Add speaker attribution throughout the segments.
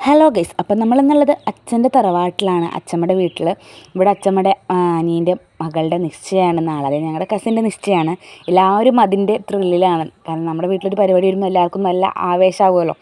Speaker 1: Hello guys, അപ്പം നമ്മളെന്നുള്ളത് അച്ഛൻ്റെ തറവാട്ടിലാണ്, അച്ഛമ്മയുടെ വീട്ടിൽ. ഇവിടെ അച്ഛമ്മയുടെ അനിയൻ്റെ മകളുടെ നിശ്ചയമാണ് നാളെ. അതായത് ഞങ്ങളുടെ കസിൻ്റെ നിശ്ചയമാണ്. എല്ലാവരും അതിൻ്റെ ത്രില്ലിലാണ്. കാരണം നമ്മുടെ വീട്ടിലൊരു പരിപാടി വരുമ്പോൾ എല്ലാവർക്കും നല്ല ആവേശമാകുമല്ലോ.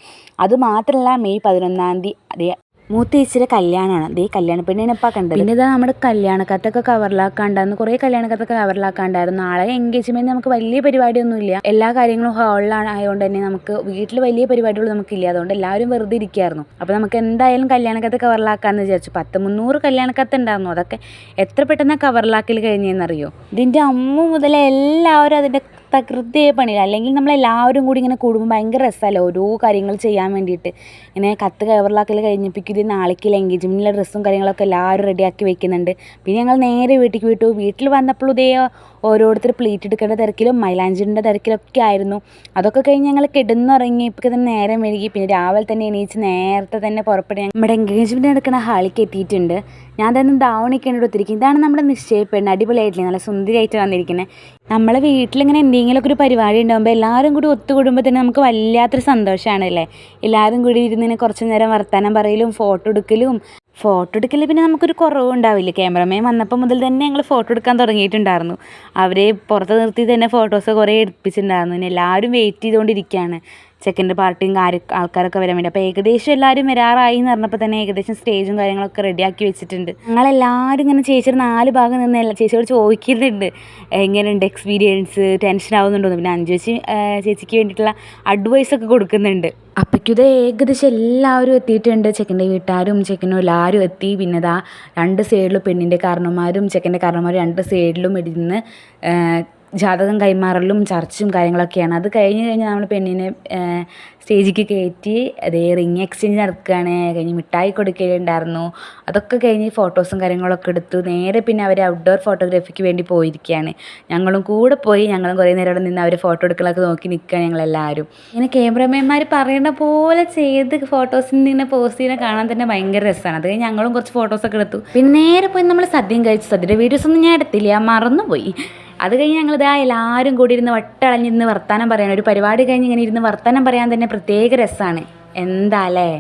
Speaker 1: അതുമാത്രമല്ല, മെയ് 11 മൂത്തേച്ചിയുടെ കല്യാണമാണ്. ഈ കല്യാണ പെണ്ണിനെ ഇപ്പോൾ കണ്ടത്. പിന്നെ ഇതാ നമ്മുടെ കല്യാണക്കത്തൊക്കെ കവറിലാക്കാണ്ടായിരുന്നു. കുറേ കല്യാണക്കത്തൊക്കെ കവറിലാക്കാണ്ടായിരുന്നു. നാളെ എൻഗേജ്മെൻറ്റ് നമുക്ക് വലിയ പരിപാടിയൊന്നുമില്ല. എല്ലാ കാര്യങ്ങളും ഹാളിലാണ് ആയതുകൊണ്ട് തന്നെ നമുക്ക് വീട്ടിൽ വലിയ പരിപാടികൾ നമുക്കില്ല. അതുകൊണ്ട് എല്ലാവരും വെറുതെ ഇരിക്കുകയായിരുന്നു. അപ്പോൾ നമുക്ക് എന്തായാലും കല്യാണക്കത്ത് കവറിലാക്കാമെന്ന് വിചാരിച്ചു. 300 കല്യാണക്കത്ത് ഉണ്ടായിരുന്നു. അതൊക്കെ എത്ര പെട്ടെന്ന് കവറിലാക്കൽ കഴിഞ്ഞതെന്നറിയോ. ഇതിൻ്റെ അമ്മ മുതലേ എല്ലാവരും അതിൻ്റെ തകൃതിയായ പണിയില്ല. അല്ലെങ്കിൽ നമ്മളെല്ലാവരും കൂടി ഇങ്ങനെ കൂടുമ്പോൾ ഭയങ്കര രസമല്ലോ ഓരോ കാര്യങ്ങൾ ചെയ്യാൻ വേണ്ടിയിട്ട്. ഇങ്ങനെ കത്ത് കവറിലാക്കൽ കഴിഞ്ഞപ്പിക്കും ഇത് നാളേക്കുള്ള എൻഗേജ്മെൻറ്റിലെ ഡ്രസ്സും കാര്യങ്ങളൊക്കെ എല്ലാവരും റെഡിയാക്കി വെക്കുന്നുണ്ട്. പിന്നെ ഞങ്ങൾ നേരെ വീട്ടിലേക്ക് വിട്ടു. വീട്ടിൽ വന്നപ്പോൾ ഇതേ ഓരോരുത്തർ പ്ലീറ്റ് എടുക്കേണ്ട തിരക്കിലും മൈലാഞ്ചിൻ്റെ തിരക്കിലൊക്കെ ആയിരുന്നു. അതൊക്കെ കഴിഞ്ഞ് ഞങ്ങൾ കിടന്നുറങ്ങിയപ്പോൾ തന്നെ നേരം വൈകി. പിന്നെ രാവിലെ തന്നെ എണീച്ച് നേരത്തെ തന്നെ പുറപ്പെടുക നമ്മുടെ എൻഗേജ്മെൻറ്റ് നടക്കുന്ന ഹാളിലേക്ക് എത്തിയിട്ടുണ്ട്. ഞാൻ തന്നെ ധാവണിക്ക് എടുത്തിരിക്കും. ഇതാണ് നമ്മുടെ നിശ്ചയപ്പെണ്ണ്. അടിപൊളിയായിട്ടില്ലേ, നല്ല സുന്ദരിയായിട്ട് വന്നിരിക്കുന്നത്. നമ്മളെ വീട്ടിലിങ്ങനെ എന്തെങ്കിലുമൊക്കെ ഒരു പരിപാടി ഉണ്ടാകുമ്പോൾ എല്ലാവരും കൂടി ഒത്തുകൂടുമ്പോൾ തന്നെ നമുക്ക് വല്ലാത്തൊരു സന്തോഷമാണല്ലേ. എല്ലാവരും കൂടി ഇരുന്നിങ്ങനെ കുറച്ച് നേരം വർത്തമാനം പറയലും ഫോട്ടോ എടുക്കൽ പിന്നെ നമുക്കൊരു കുറവും ഉണ്ടാവില്ല. ക്യാമറമാൻ വന്നപ്പോൾ മുതൽ തന്നെ ഞങ്ങൾ ഫോട്ടോ എടുക്കാൻ തുടങ്ങിയിട്ടുണ്ടായിരുന്നു. അവരെ പുറത്ത് നിർത്തി തന്നെ ഫോട്ടോസ് കുറേ എടുപ്പിച്ചിട്ടുണ്ടായിരുന്നു. പിന്നെ എല്ലാവരും വെയിറ്റ് ചെയ്തുകൊണ്ടിരിക്കുകയാണ് ചെക്കൻ്റെ പാർട്ടിയും ആൾക്കാരൊക്കെ വരാൻ വേണ്ടി. അപ്പോൾ ഏകദേശം എല്ലാവരും വരാറായി എന്ന് പറഞ്ഞപ്പോൾ തന്നെ ഏകദേശം സ്റ്റേജും കാര്യങ്ങളൊക്കെ റെഡിയാക്കി വെച്ചിട്ടുണ്ട്. ഞങ്ങളെല്ലാവരും ഇങ്ങനെ ചേച്ചിയുടെ 4 ഭാഗം നിന്ന് ചേച്ചിയോട് ചോദിക്കുന്നുണ്ട് എങ്ങനെയുണ്ട് എക്സ്പീരിയൻസ്, ടെൻഷൻ ആവുന്നുണ്ടോ. പിന്നെ ചേച്ചിക്ക് വേണ്ടിയിട്ടുള്ള അഡ്വൈസൊക്കെ കൊടുക്കുന്നുണ്ട്. അപ്പോഴേക്കും ഏകദേശം എല്ലാവരും എത്തിയിട്ടുണ്ട്. ചെക്കൻ്റെ വീട്ടുകാരും ചെക്കനും എല്ലാവരും എത്തി. പിന്നെ ഇതാ 2 സൈഡിലും പെണ്ണിൻ്റെ കാരണന്മാരും ചെക്കൻ്റെ കാരണന്മാരും 2 സൈഡിലും ഇരുന്ന് ജാതകം കൈമാറലും ചർച്ചും കാര്യങ്ങളൊക്കെയാണ്. അത് കഴിഞ്ഞ് നമ്മൾ പെണ്ണിനെ സ്റ്റേജിലേക്ക് കയറ്റി അതേ റിങ് എക്സ്ചേഞ്ച് നടക്കുകയാണ്. കഴിഞ്ഞ് മിഠായി കൊടുക്കലുണ്ടായിരുന്നു. അതൊക്കെ കഴിഞ്ഞ് ഫോട്ടോസും കാര്യങ്ങളൊക്കെ എടുത്തു. നേരെ പിന്നെ അവർ ഔട്ട്ഡോർ ഫോട്ടോഗ്രാഫിക്ക് വേണ്ടി പോയിരിക്കുകയാണ്. ഞങ്ങളും കൂടെ പോയി. ഞങ്ങളും കുറേ നേരം അവിടെ നിന്ന് അവർ ഫോട്ടോ എടുക്കലൊക്കെ നോക്കി നിൽക്കുകയാണ് ഞങ്ങളെല്ലാവരും. ഇങ്ങനെ ക്യാമറമാൻമാർ പറയുന്ന പോലെ ചെയ്ത് ഫോട്ടോസിന് ഇങ്ങനെ പോസ്റ്റ് ചെയ്യുന്ന കാണാൻ തന്നെ ഭയങ്കര രസമാണ്. അത് കഴിഞ്ഞ് ഞങ്ങളും കുറച്ച് ഫോട്ടോസൊക്കെ എടുത്തു. പിന്നെ നേരെ പോയി നമ്മൾ സദ്യയും കഴിച്ചു. സദ്യയുടെ വീഡിയോസൊന്നും ഞാൻ എടുത്തില്ല, മറന്നുപോയി. അത് കഴിഞ്ഞ് ഞങ്ങളിതാ എല്ലാവരും കൂടി ഇരുന്ന് വട്ടളഞ്ഞിരുന്ന് വർത്താനം പറയാൻ. ഒരു പരിപാടി കഴിഞ്ഞ് ഇങ്ങനെ ഇരുന്ന് വർത്താനം പറയാൻ തന്നെ പ്രത്യേക രസമാണ്. എന്താ അല്ലേ.